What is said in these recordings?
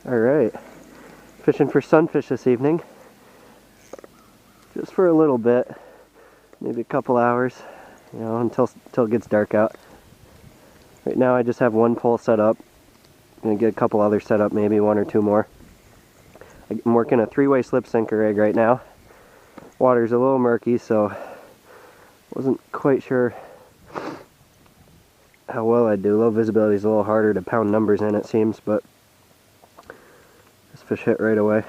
Alright, fishing for sunfish this evening. Just for a little bit, maybe a couple hours, until it gets dark out. Right now I just have one pole set up. I'm going to get a couple others set up, maybe one or two more. I'm working a 3-way slip sinker rig right now. Water's a little murky, so wasn't quite sure how well I'd do. Low visibility is a little harder to pound numbers in, it seems, but this fish hit right away.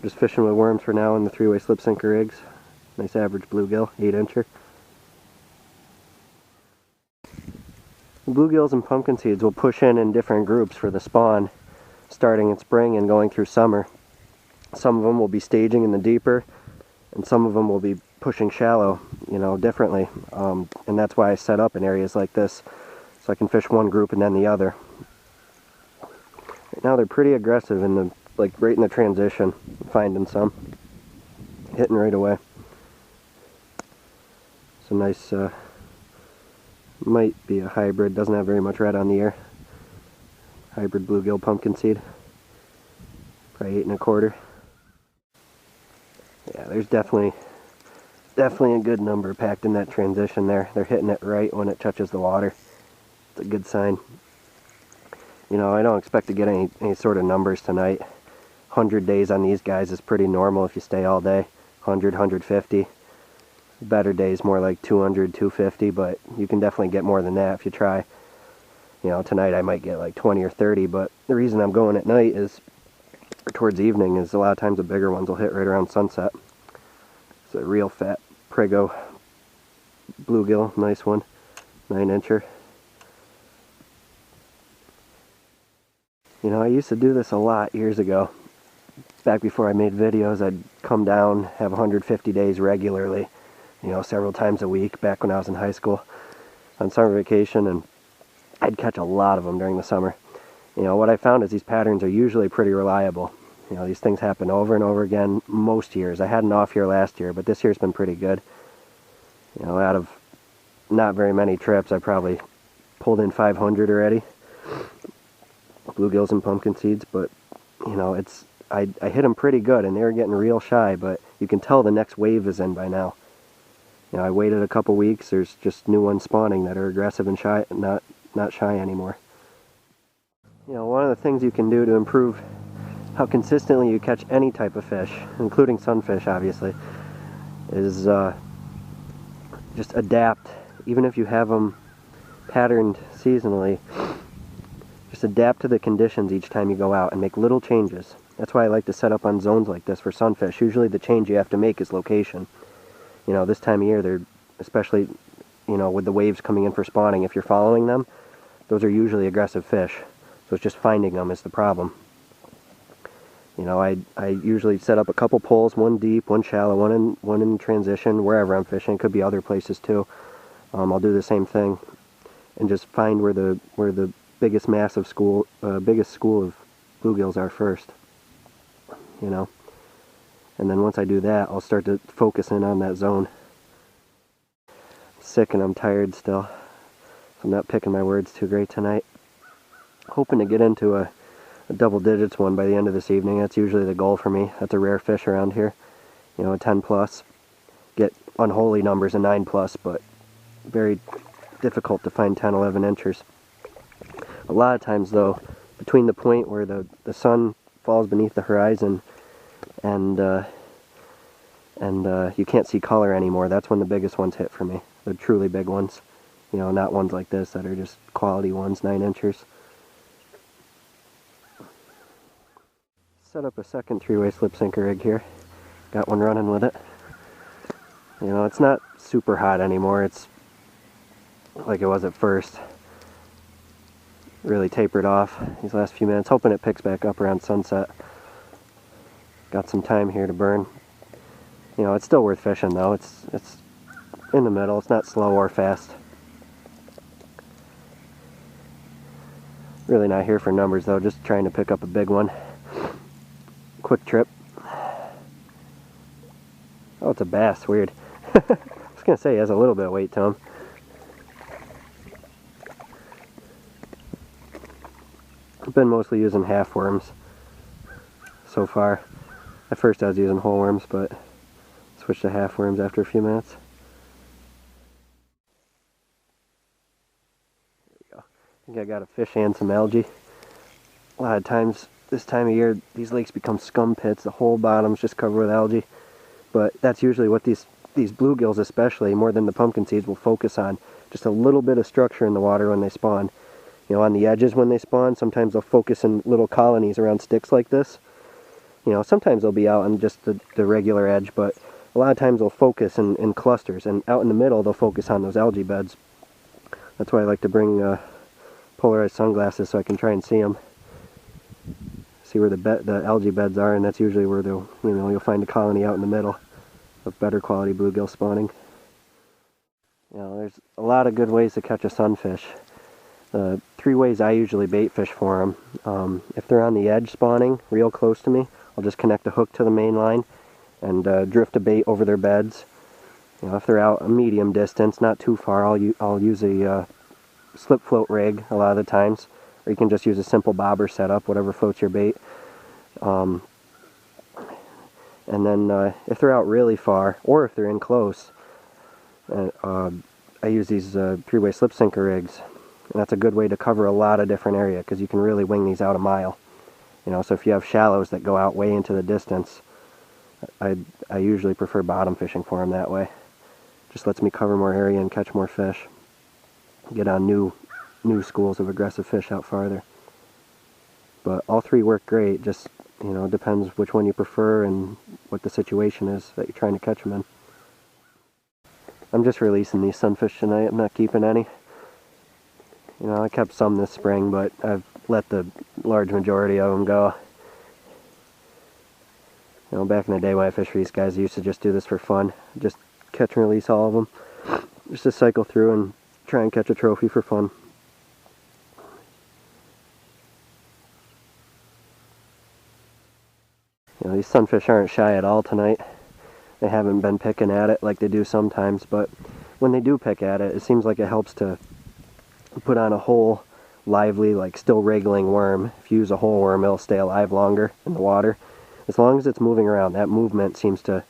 Just fishing with worms for now in the 3-way slip sinker rigs. Nice average bluegill, 8-incher. Bluegills and pumpkinseeds will push in different groups for the spawn, starting in spring and going through summer. Some of them will be staging in the deeper, and some of them will be pushing shallow, differently. And that's why I set up in areas like this, so I can fish one group and then the other. Right now they're pretty aggressive in the, right in the transition, finding some, hitting right away. It's a nice, might be a hybrid, doesn't have very much red on the ear. Hybrid bluegill pumpkinseed, probably 8 1/4. Yeah, there's definitely a good number packed in that transition there. They're hitting it right when it touches the water. It's a good sign. I don't expect to get any sort of numbers tonight. 100 days on these guys is pretty normal if you stay all day. 100, 150. Better days more like 200, 250, but you can definitely get more than that if you try. Tonight I might get like 20 or 30, but the reason I'm going at night is, or towards evening, is a lot of times the bigger ones will hit right around sunset. It's a real fat Prego bluegill, nice one, 9-incher. I used to do this a lot years ago. Back before I made videos, I'd come down, have 150 days regularly, several times a week back when I was in high school on summer vacation, and I'd catch a lot of them during the summer. What I found is these patterns are usually pretty reliable. These things happen over and over again most years. I had an off year last year, but this year's been pretty good. Out of not very many trips, I probably pulled in 500 already. Bluegills and pumpkinseeds, but I hit them pretty good, and they were getting real shy, but you can tell the next wave is in by now. I waited a couple weeks, there's just new ones spawning that are aggressive and shy, not shy anymore. One of the things you can do to improve how consistently you catch any type of fish, including sunfish obviously, is just adapt. Even if you have them patterned seasonally, just adapt to the conditions each time you go out and make little changes. That's why I like to set up on zones like this for sunfish. Usually the change you have to make is location. This time of year, they're especially, with the waves coming in for spawning, if you're following them, those are usually aggressive fish. So it's just finding them is the problem. I usually set up a couple poles, one deep, one shallow, one in transition, wherever I'm fishing. Could be other places too. I'll do the same thing, and just find where the biggest school of bluegills are first. And then once I do that, I'll start to focus in on that zone. I'm sick and I'm tired still, so I'm not picking my words too great tonight. Hoping to get into a double digits one by the end of this evening. That's usually the goal for me. That's a rare fish around here. A 10 plus. Get unholy numbers, a 9 plus, but very difficult to find 10, 11 inchers. A lot of times though, between the point where the sun falls beneath the horizon and you can't see color anymore, that's when the biggest ones hit for me. The truly big ones. Not ones like this that are just quality ones, 9 inchers. Set up a second 3-way slip sinker rig here. Got one running with it. It's not super hot anymore. It's like it was at first. Really tapered off these last few minutes. Hoping it picks back up around sunset. Got some time here to burn. It's still worth fishing though. It's in the middle. It's not slow or fast. Really not here for numbers though. Just trying to pick up a big one. Quick trip. Oh, it's a bass. Weird. I was gonna say he has a little bit of weight to him. been mostly using half worms so far. At first I was using whole worms, but switched to half worms after a few minutes. There we go. I think I got a fish and some algae. A lot of times this time of year these lakes become scum pits. The whole bottom's just covered with algae. But that's usually what these bluegills, especially more than the pumpkin seeds, will focus on. Just a little bit of structure in the water when they spawn. You know, on the edges when they spawn, sometimes they'll focus in little colonies around sticks like this. You know, sometimes they'll be out on just the regular edge, but a lot of times they'll focus in clusters, and out in the middle they'll focus on those algae beds. That's why I like to bring polarized sunglasses so I can try and see them. See where the algae beds are, and that's usually where you'll find a colony out in the middle of better quality bluegill spawning. You know, there's a lot of good ways to catch a sunfish. 3 ways I usually bait fish for them. If they're on the edge spawning, real close to me, I'll just connect a hook to the main line and drift a bait over their beds. You know, if they're out a medium distance, not too far, I'll use a slip float rig a lot of the times, or you can just use a simple bobber setup, whatever floats your bait. And then if they're out really far, or if they're in close, I use these 3-way slip sinker rigs. And that's a good way to cover a lot of different area, because you can really wing these out a mile. You know, so if you have shallows that go out way into the distance, I usually prefer bottom fishing for them that way. Just lets me cover more area and catch more fish. Get on new schools of aggressive fish out farther. But all 3 work great. Just, you know, depends which one you prefer and what the situation is that you're trying to catch them in. I'm just releasing these sunfish tonight. I'm not keeping any. You know, I kept some this spring, but I've let the large majority of them go. You know, back in the day when I fished for these guys, I used to just do this for fun. Just catch and release all of them. Just to cycle through and try and catch a trophy for fun. You know, these sunfish aren't shy at all tonight. They haven't been picking at it like they do sometimes, but when they do pick at it, it seems like it helps to put on a whole lively, like still wriggling worm. If you use a whole worm, it'll stay alive longer in the water. As long as it's moving around, that movement seems to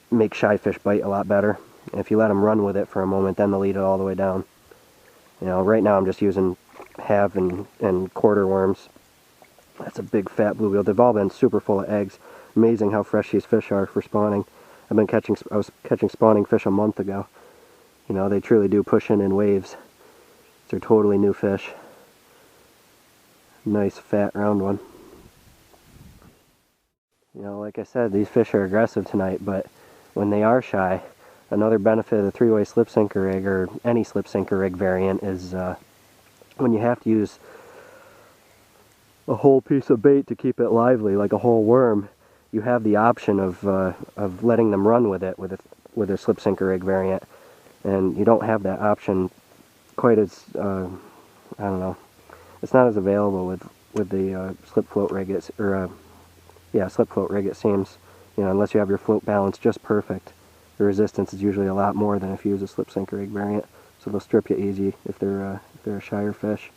make shy fish bite a lot better. And if you let them run with it for a moment, then they'll eat it all the way down. You know, right now I'm just using half and quarter worms. That's a big fat bluegill. They've all been super full of eggs. Amazing how fresh these fish are for spawning. I was catching spawning fish a month ago. You know, they truly do push in waves. They're totally new fish. Nice fat round one. You know, like I said, these fish are aggressive tonight, but when they are shy, another benefit of the 3-way slip sinker rig, or any slip sinker rig variant, is when you have to use a whole piece of bait to keep it lively, like a whole worm, you have the option of letting them run with it with a slip sinker rig variant, and you don't have that option quite as I don't know. It's not as available with the slip float rig. Slip float rig. It seems, you know, unless you have your float balance just perfect, the resistance is usually a lot more than if you use a slip sinker rig variant. So they'll strip you easy if they're a shyer fish.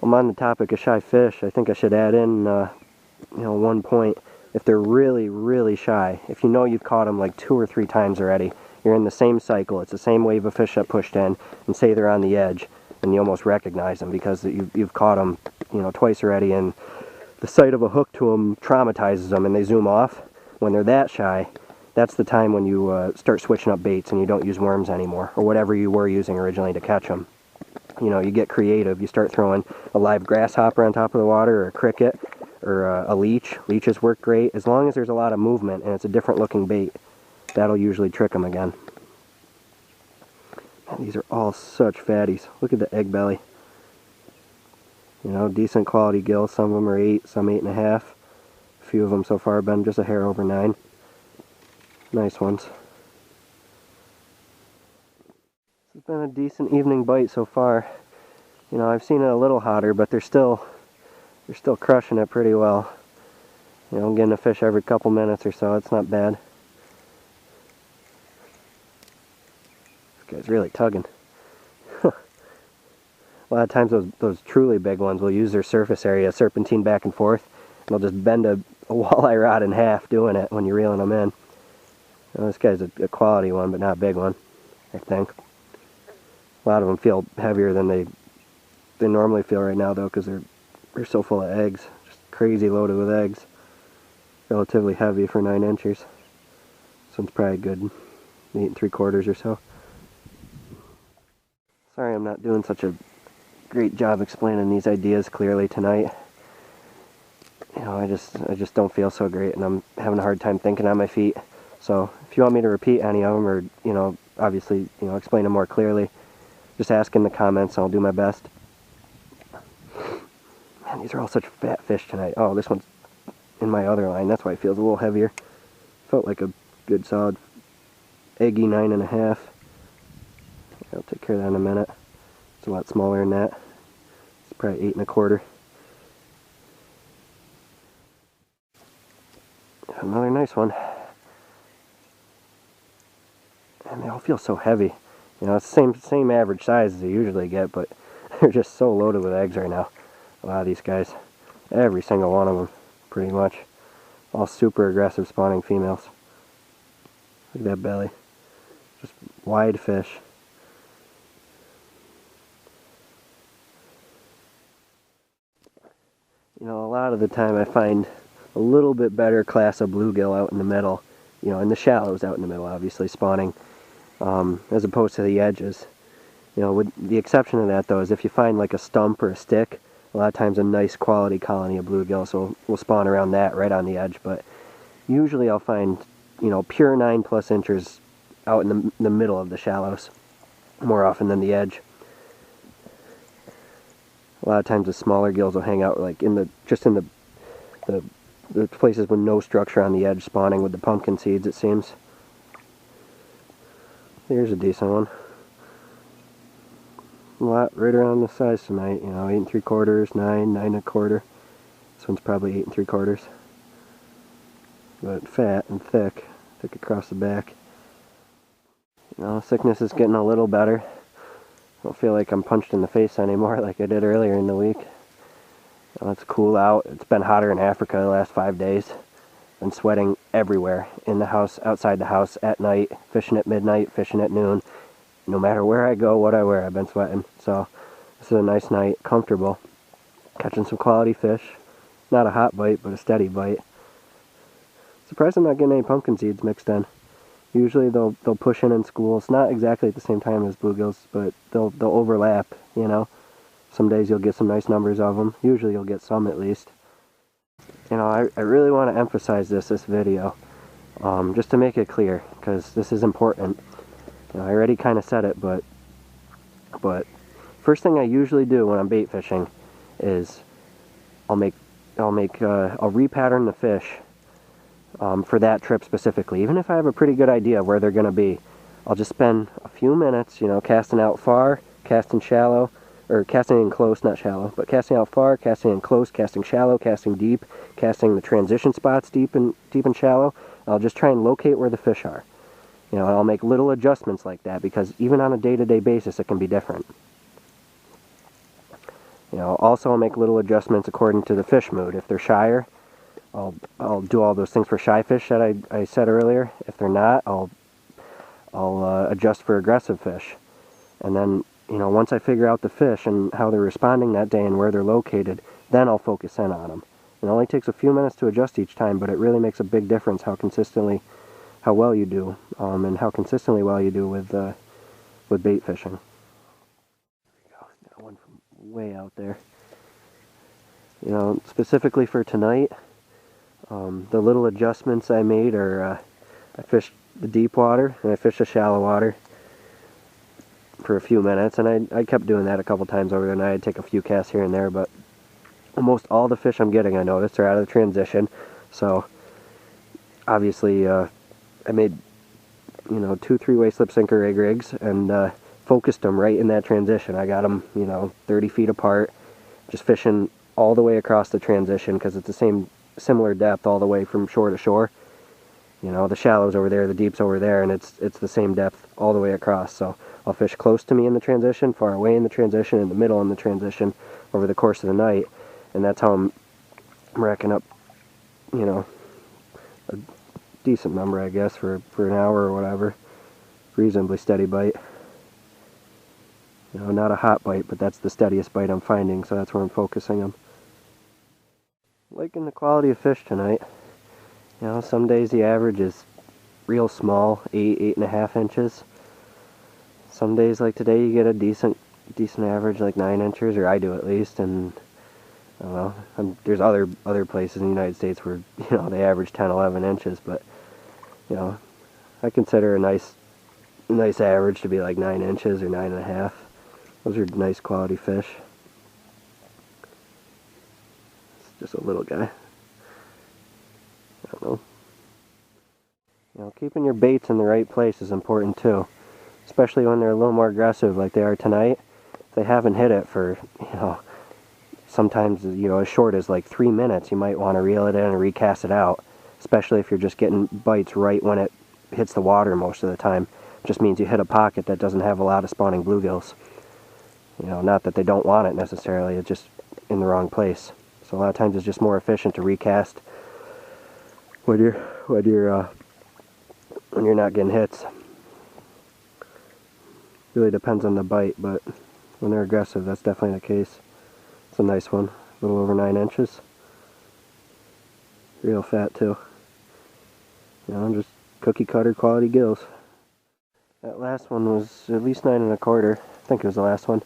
I'm on the topic of shy fish. I think I should add in, one point. If they're really, really shy, if you know you've caught them like 2 or 3 times already, you're in the same cycle, it's the same wave of fish that pushed in, and say they're on the edge, and you almost recognize them because you've caught them, you know, twice already, and the sight of a hook to them traumatizes them, and they zoom off. When they're that shy, that's the time when you start switching up baits and you don't use worms anymore, or whatever you were using originally to catch them. You know, you get creative. You start throwing a live grasshopper on top of the water, or a cricket, or a leech. Leeches work great as long as there's a lot of movement and it's a different looking bait. That'll usually trick them again. And these are all such fatties. Look at the egg belly. You know, decent quality gills. Some of them are 8, some 8.5. A few of them so far have been just a hair over 9. Nice ones. It's been a decent evening bite so far. You know, I've seen it a little hotter, but they're still crushing it pretty well. You know, I'm getting a fish every couple minutes or so. It's not bad. This guy's really tugging. A lot of times those truly big ones will use their surface area, serpentine back and forth, and they'll just bend a walleye rod in half doing it when you're reeling them in. Now, this guy's a quality one, but not a big one, I think. A lot of them feel heavier than they normally feel right now, though, because they're so full of eggs. Just crazy loaded with eggs. Relatively heavy for 9 inchers. This one's probably good 8 3/4 or so. Sorry I'm not doing such a great job explaining these ideas clearly tonight. You know, I just don't feel so great, and I'm having a hard time thinking on my feet. So if you want me to repeat any of them, or, you know, obviously, you know, explain them more clearly, just ask in the comments, and I'll do my best. Man, these are all such fat fish tonight. Oh, this one's in my other line. That's why it feels a little heavier. Felt like a good solid eggy 9.5. I'll take care of that in a minute. It's a lot smaller than that. It's probably 8 1/4. Another nice one. And they all feel so heavy. You know, it's the same average size as they usually get, but they're just so loaded with eggs right now. A lot of these guys. Every single one of them, pretty much. All super aggressive spawning females. Look at that belly. Just wide fish. You know, a lot of the time I find a little bit better class of bluegill out in the middle. You know, in the shallows out in the middle, obviously, spawning. As opposed to the edges. You know, with the exception of that, though, is if you find like a stump or a stick, a lot of times a nice quality colony of bluegill, so we'll spawn around that right on the edge. But usually I'll find, you know, pure 9+ inchers out in the middle of the shallows more often than the edge. A lot of times the smaller gills will hang out like in the places with no structure on the edge, spawning with the pumpkin seeds, it seems. Here's a decent one. A lot right around the size tonight, you know, 8 3/4, 9 1/4. This one's probably 8 3/4. But fat and thick across the back. You know, sickness is getting a little better. I don't feel like I'm punched in the face anymore like I did earlier in the week. You know, it's cool out. It's been hotter in Africa the last 5 days. Been sweating everywhere. In the house, outside the house, at night, fishing at midnight, fishing at noon. No matter where I go, what I wear, I've been sweating. So this is a nice night, comfortable. Catching some quality fish. Not a hot bite, but a steady bite. Surprised I'm not getting any pumpkin seeds mixed in. Usually they'll push in school. It's not exactly at the same time as bluegills, but they'll overlap, you know. Some days you'll get some nice numbers of them. Usually you'll get some at least. You know, I really want to emphasize this video, just to make it clear, because this is important. You know, I already kind of said it, but first thing I usually do when I'm bait fishing is I'll repattern the fish for that trip specifically. Even if I have a pretty good idea of where they're going to be, I'll just spend a few minutes, you know, casting out far, casting shallow, or casting in close, not shallow, but casting out far, casting in close, casting shallow, casting deep, casting the transition spots deep and shallow. I'll just try and locate where the fish are. You know, I'll make little adjustments like that, because even on a day-to-day basis it can be different. You know, also I'll make little adjustments according to the fish mood. If they're shyer, I'll do all those things for shy fish that I said earlier. If they're not, I'll adjust for aggressive fish. And then, you know, once I figure out the fish and how they're responding that day and where they're located, then I'll focus in on them. It only takes a few minutes to adjust each time, but it really makes a big difference how well you do, and how consistently well you do with bait fishing. There we go. Got one from way out there. You know, specifically for tonight, the little adjustments I made are I fished the deep water and I fished the shallow water for a few minutes, and I kept doing that a couple times over the night. I'd take a few casts here and there, but almost all the fish I'm getting, I noticed, are out of the transition. So obviously I made, you know, 2 3-way slip sinker egg rigs and focused them right in that transition. I got them, you know, 30 feet apart, just fishing all the way across the transition, because it's the similar depth all the way from shore to shore. You know, the shallow's over there, the deep's over there, and it's the same depth all the way across. So I'll fish close to me in the transition, far away in the transition, in the middle in the transition over the course of the night, and that's how I'm racking up, you know, a decent number, I guess, for an hour or whatever. Reasonably steady bite. You know, not a hot bite, but that's the steadiest bite I'm finding, so that's where I'm focusing them. Liking the quality of fish tonight. You know, some days the average is real small, 8.5 inches. Some days like today you get a decent average, like 9 inches, or I do at least, and I don't know, there's other places in the United States where, you know, they average 10, 11 inches, but, you know, I consider a nice average to be like 9 inches or 9.5. Those are nice quality fish. It's just a little guy. I don't know. You know, keeping your baits in the right place is important too, especially when they're a little more aggressive like they are tonight. If they haven't hit it for, you know, sometimes, you know, as short as like 3 minutes, you might want to reel it in and recast it out, especially if you're just getting bites right when it hits the water most of the time. It just means you hit a pocket that doesn't have a lot of spawning bluegills. You know, not that they don't want it necessarily, it's just in the wrong place. So a lot of times it's just more efficient to recast when you're not getting hits. Really depends on the bite, but when they're aggressive, that's definitely the case. It's a nice one, a little over 9 inches. Real fat too. You know, just cookie cutter quality gills. That last one was at least 9.25. I think it was the last one.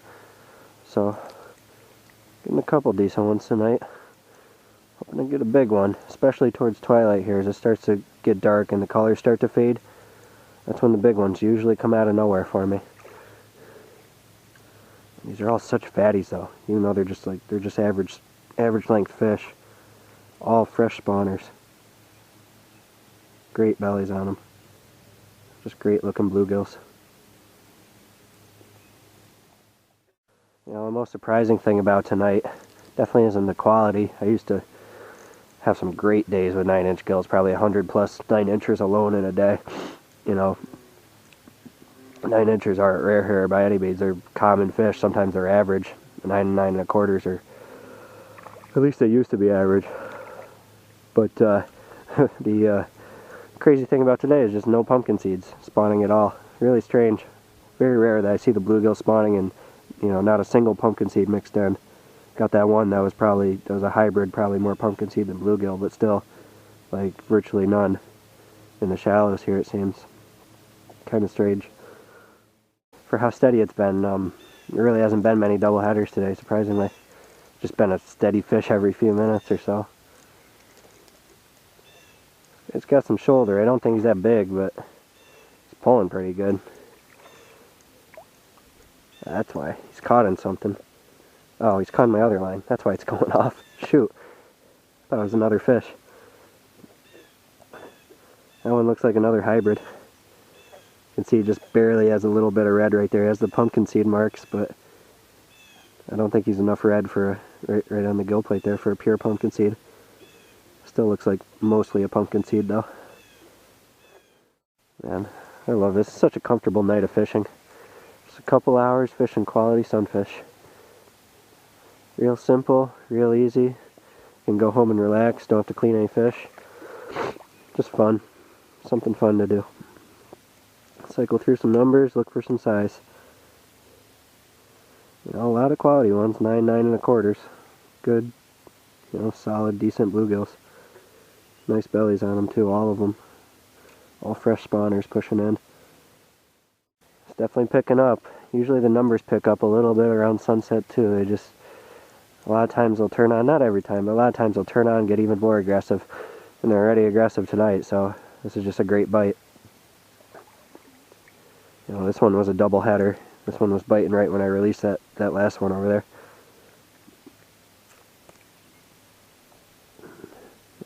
So, getting a couple decent ones tonight. Hoping to get a big one, especially towards twilight here as it starts to get dark and the colors start to fade. That's when the big ones usually come out of nowhere for me. These are all such fatties though, even though they're just average length fish. All fresh spawners. Great bellies on them. Just great looking bluegills. You know, the most surprising thing about tonight definitely isn't the quality. I used to have some great days with 9-inch gills, probably 100 plus 9 inchers alone in a day. You know, 9 inchers aren't rare here by any means. They're common fish. Sometimes they're average. 9 and 9.25 are, at least they used to be average. But the crazy thing about today is just no pumpkin seeds spawning at all. Really strange. Very rare that I see the bluegill spawning and, you know, not a single pumpkin seed mixed in. Got that one that was a hybrid, probably more pumpkin seed than bluegill, but still, like, virtually none in the shallows here, it seems. Kind of strange. For how steady it's been, there really hasn't been many double headers today, surprisingly. Just been a steady fish every few minutes or so. It's got some shoulder. I don't think he's that big, but he's pulling pretty good. That's why. He's caught in something. Oh, he's caught in my other line. That's why it's going off. Shoot. Thought it was another fish. That one looks like another hybrid. You can see it just barely has a little bit of red right there. It has the pumpkin seed marks, but I don't think he's enough red for right on the gill plate there for a pure pumpkin seed. Still looks like mostly a pumpkin seed though. Man, I love this. It's such a comfortable night of fishing. Just a couple hours fishing quality sunfish. Real simple, real easy. You can go home and relax, don't have to clean any fish. Just fun. Something fun to do. Cycle through some numbers, look for some size. You know, a lot of quality ones, 9, 9.25. Good, you know, solid, decent bluegills. Nice bellies on them too, all of them. All fresh spawners pushing in. It's definitely picking up. Usually the numbers pick up a little bit around sunset too. They just, a lot of times they'll turn on, not every time, but a lot of times they'll turn on and get even more aggressive. And they're already aggressive tonight, so this is just a great bite. You know, this one was a double header. This one was biting right when I released that last one over there.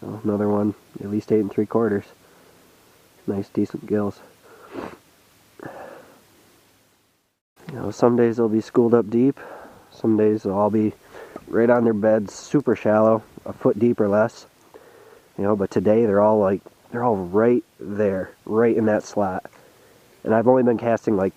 You know, another one, at least 8 3/4. Nice, decent gills. You know, some days they'll be schooled up deep. Some days they'll all be right on their beds, super shallow, a foot deep or less. You know, but today they're all like They're all right there, right in that slot. And I've only been casting like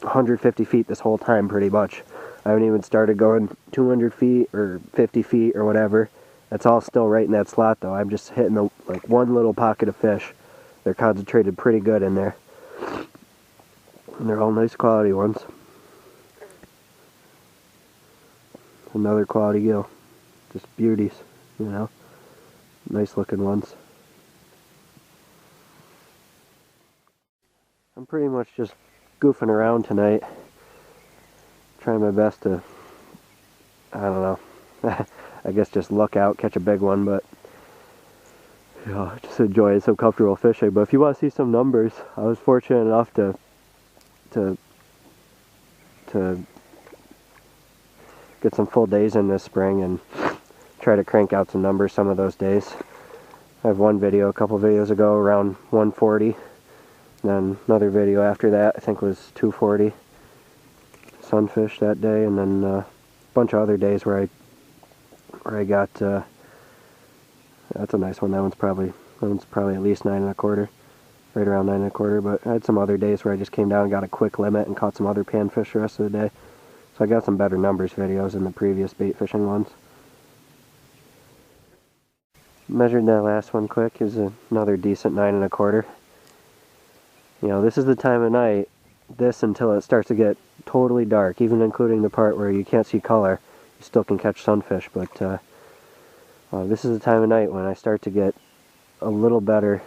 150 feet this whole time pretty much. I haven't even started going 200 feet or 50 feet or whatever. That's all still right in that slot though. I'm just hitting the, like one little pocket of fish. They're concentrated pretty good in there. And they're all nice quality ones. Another quality gill. Just beauties, you know. Nice looking ones. I'm pretty much just goofing around tonight. Trying my best to, I don't know, I guess just luck out, catch a big one, but you know, just enjoy some comfortable fishing. But if you want to see some numbers, I was fortunate enough to get some full days in this spring and try to crank out some numbers some of those days. I have one video a couple videos ago around 140, then another video after that I think was 240 sunfish that day, and then a bunch of other days where I got that's a nice one. That one's probably at least 9 1/4, right around 9 1/4. But I had some other days where I just came down and got a quick limit and caught some other panfish the rest of the day. So I got some better numbers videos than the previous bait fishing ones. Measured that last one quick. Is another decent 9 1/4. You know, this is the time of night, this until it starts to get totally dark, even including the part where you can't see color, you still can catch sunfish, but this is the time of night when I start to get a little better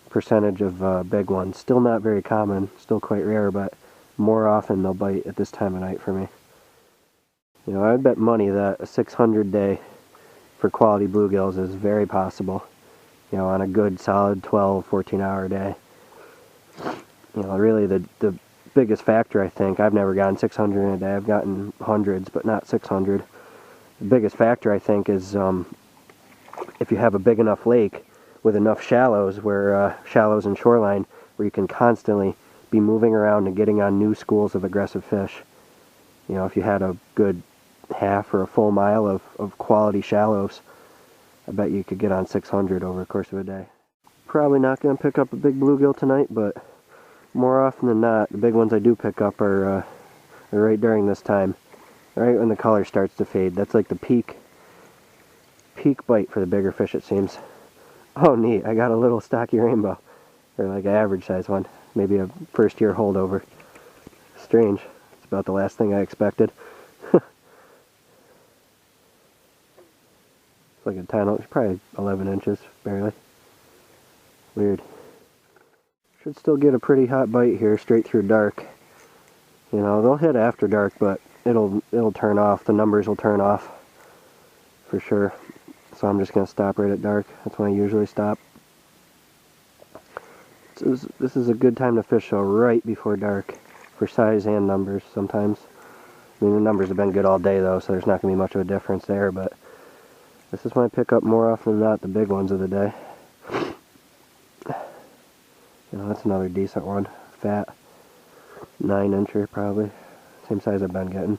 percentage of big ones. Still not very common, still quite rare, but more often they'll bite at this time of night for me. You know, I bet money that a 600 day for quality bluegills is very possible. You know, on a good solid 12, 14 hour day. You know, really the biggest factor, I think, I've never gotten 600 in a day. I've gotten hundreds, but not 600. The biggest factor, I think, is if you have a big enough lake with enough shallows, shallows and shoreline, where you can constantly be moving around and getting on new schools of aggressive fish. You know, if you had a good half or a full mile of quality shallows, I bet you could get on 600 over the course of a day. Probably not going to pick up a big bluegill tonight, but more often than not, the big ones I do pick up are right during this time, right when the color starts to fade. That's like the peak bite for the bigger fish, it seems. Oh, neat! I got a little stocky rainbow, or like an average size one, maybe a first year holdover. Strange. It's about the last thing I expected. Like a tiny, probably 11 inches, barely. Weird. Should still get a pretty hot bite here, straight through dark. You know, they'll hit after dark, but it'll turn off. The numbers will turn off, for sure. So I'm just gonna stop right at dark. That's when I usually stop. This is a good time to fish, though, right before dark, for size and numbers sometimes. I mean, the numbers have been good all day, though, so there's not gonna be much of a difference there, but this is when I pick up more often than not the big ones of the day. You know, that's another decent one. Fat. 9 incher probably. Same size I've been getting.